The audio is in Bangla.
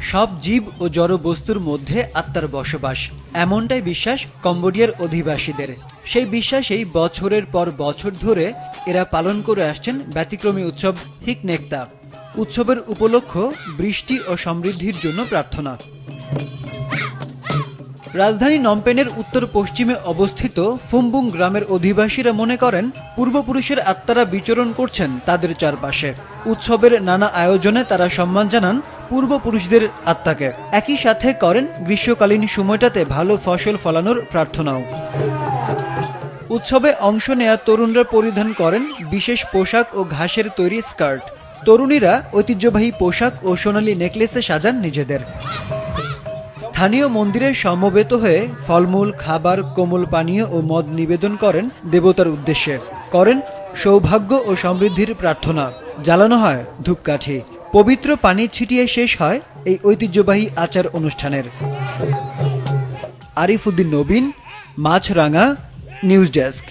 সব জীব ও জড় বস্তুর মধ্যে আত্মার বসবাস, এমনটাই বিশ্বাস কম্বোডিয়ার অধিবাসীদের। সেই বিশ্বাসেই বছরের পর বছর ধরে এরা পালন করে আসছেন ব্যতিক্রমী উৎসব হিক নেকতা। উৎসবের উপলক্ষ বৃষ্টি ও সমৃদ্ধির জন্য প্রার্থনা। রাজধানী নমপেনের উত্তর পশ্চিমে অবস্থিত ফুমবুং গ্রামের অধিবাসীরা মনে করেন পূর্বপুরুষের আত্মারা বিচরণ করছেন তাদের চারপাশে। উৎসবের নানা আয়োজনে তারা সম্মান জানান পূর্বপুরুষদের আত্মাকে। একই সাথে করেন গ্রীষ্মকালীন সময়টাতে ভালো ফসল ফলানোর প্রার্থনাও। উৎসবে অংশ নেয়া তরুণরা পরিধান করেন বিশেষ পোশাক ও ঘাসের তৈরি স্কার্ট। তরুণীরা ঐতিহ্যবাহী পোশাক ও সোনালী নেকলেসে সাজান নিজেদের। স্থানীয় মন্দিরে সমবেত হয়ে ফলমূল, খাবার, কোমল পানীয় ও মদ নিবেদন করেন দেবতার উদ্দেশ্যে। করেন সৌভাগ্য ও সমৃদ্ধির প্রার্থনা। জ্বালানো হয় ধূপকাঠি। পবিত্র পানি ছিটিয়ে শেষ হয় এই ঐতিহ্যবাহী আচার অনুষ্ঠানের। আরিফ উদ্দিন নবীন, মাছরাঙা, নিউজ ডেস্ক।